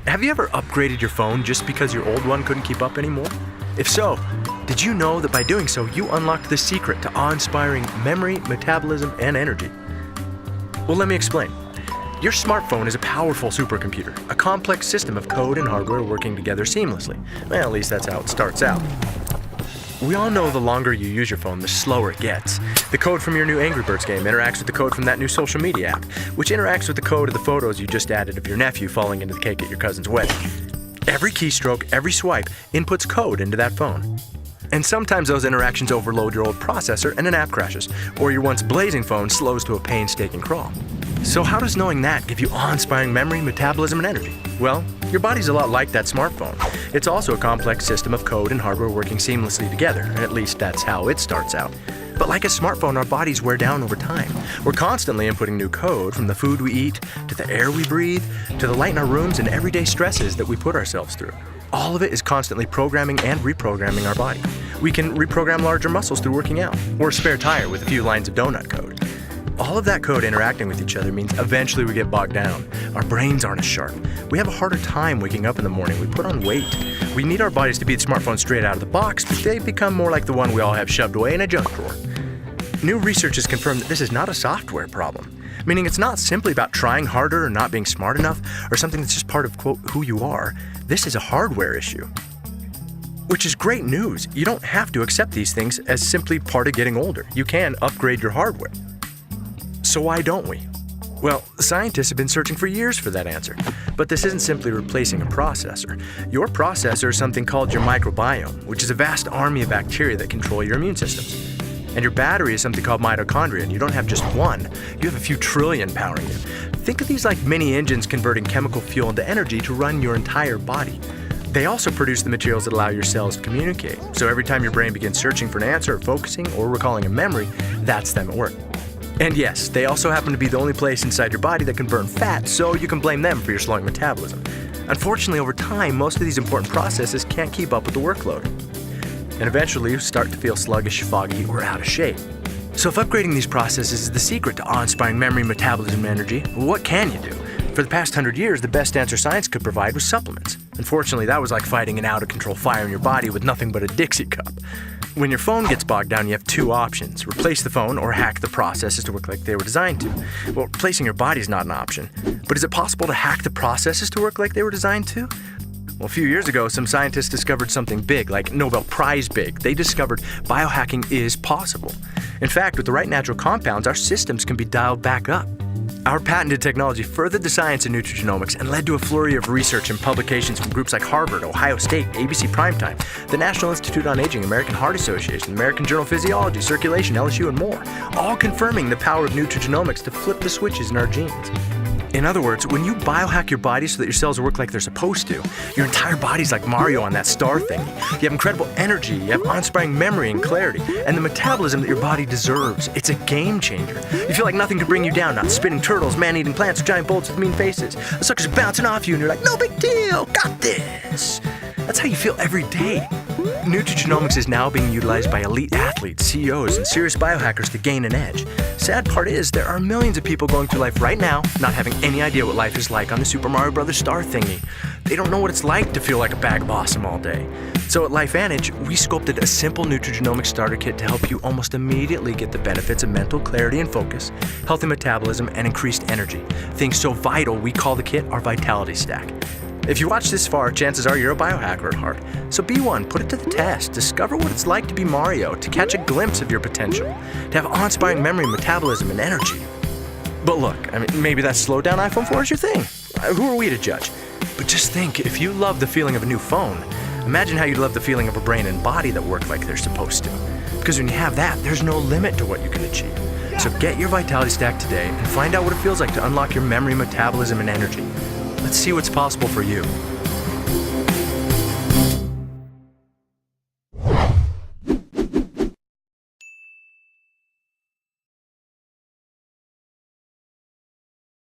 Have you ever upgraded your phone just because your old one couldn't keep up anymore? If so, did you know that by doing so, you unlocked the secret to awe-inspiring memory, metabolism, and energy? Well, let me explain. Your smartphone is a powerful supercomputer, a complex system of code and hardware working together seamlessly. Well, at least that's how it starts out. We all know the longer you use your phone, the slower it gets. The code from your new Angry Birds game interacts with the code from that new social media app, which interacts with the code of the photos you just added of your nephew falling into the cake at your cousin's wedding. Every keystroke, every swipe inputs code into that phone. And sometimes those interactions overload your old processor and an app crashes, or your once blazing phone slows to a painstaking crawl. So how does knowing that give you awe-inspiring memory, metabolism, and energy? Well, your body's a lot like that smartphone. It's also a complex system of code and hardware working seamlessly together, and at least that's how it starts out. But like a smartphone, our bodies wear down over time. We're constantly inputting new code, from the food we eat, to the air we breathe, to the light in our rooms and everyday stresses that we put ourselves through. All of it is constantly programming and reprogramming our body. We can reprogram larger muscles through working out, or a spare tire with a few lines of donut code. All of that code interacting with each other means eventually we get bogged down. Our brains aren't as sharp. We have a harder time waking up in the morning. We put on weight. We need our bodies to beat smartphones straight out of the box, but they become more like the one we all have shoved away in a junk drawer. New research has confirmed that this is not a software problem, meaning it's not simply about trying harder or not being smart enough or something that's just part of, quote, who you are. This is a hardware issue. Which is great news. You don't have to accept these things as simply part of getting older. You can upgrade your hardware. So why don't we? Well, scientists have been searching for years for that answer. But this isn't simply replacing a processor. Your processor is something called your microbiome, which is a vast army of bacteria that control your immune systems. And your battery is something called mitochondria, and you don't have just one. You have a few trillion powering you. Think of these like mini engines converting chemical fuel into energy to run your entire body. They also produce the materials that allow your cells to communicate. So every time your brain begins searching for an answer, or focusing, or recalling a memory, that's them at work. And yes, they also happen to be the only place inside your body that can burn fat, so you can blame them for your slowing metabolism. Unfortunately, over time, most of these important processes can't keep up with the workload. And eventually, you start to feel sluggish, foggy, or out of shape. So if upgrading these processes is the secret to awe-inspiring memory, metabolism, and energy, what can you do? For the past 100 years, the best answer science could provide was supplements. Unfortunately, that was like fighting an out-of-control fire in your body with nothing but a Dixie cup. When your phone gets bogged down, you have two options: replace the phone or hack the processes to work like they were designed to. Well, replacing your body is not an option. But is it possible to hack the processes to work like they were designed to? Well, a few years ago, some scientists discovered something big, like Nobel Prize big. They discovered biohacking is possible. In fact, with the right natural compounds, our systems can be dialed back up. Our patented technology furthered the science of nutrigenomics and led to a flurry of research and publications from groups like Harvard, Ohio State, ABC Primetime, the National Institute on Aging, American Heart Association, American Journal of Physiology, Circulation, LSU, and more, all confirming the power of nutrigenomics to flip the switches in our genes. In other words, when you biohack your body so that your cells work like they're supposed to, your entire body's like Mario on that star thingy. You have incredible energy, you have awe-inspiring memory and clarity, and the metabolism that your body deserves. It's a game changer. You feel like nothing can bring you down, not spinning turtles, man-eating plants, or giant bullets with mean faces. The suckers are bouncing off you and you're like, no big deal, got this. That's how you feel every day. Nutrigenomics is now being utilized by elite athletes, CEOs, and serious biohackers to gain an edge. Sad part is, there are millions of people going through life right now not having any idea what life is like on the Super Mario Bros. Star thingy. They don't know what it's like to feel like a bag of awesome all day. So at LifeVantage, we sculpted a simple nutrigenomics starter kit to help you almost immediately get the benefits of mental clarity and focus, healthy metabolism, and increased energy. Things so vital, we call the kit our Vitality Stack. If you watch this far, chances are you're a biohacker at heart. So be one, put it to the test, discover what it's like to be Mario, to catch a glimpse of your potential, to have awe-inspiring memory, metabolism, and energy. But look, maybe that slowed down iPhone 4 is your thing. Who are we to judge? But just think, if you love the feeling of a new phone, imagine how you'd love the feeling of a brain and body that work like they're supposed to. Because when you have that, there's no limit to what you can achieve. So get your Vitality Stack today and find out what it feels like to unlock your memory, metabolism, and energy. Let's see what's possible for you.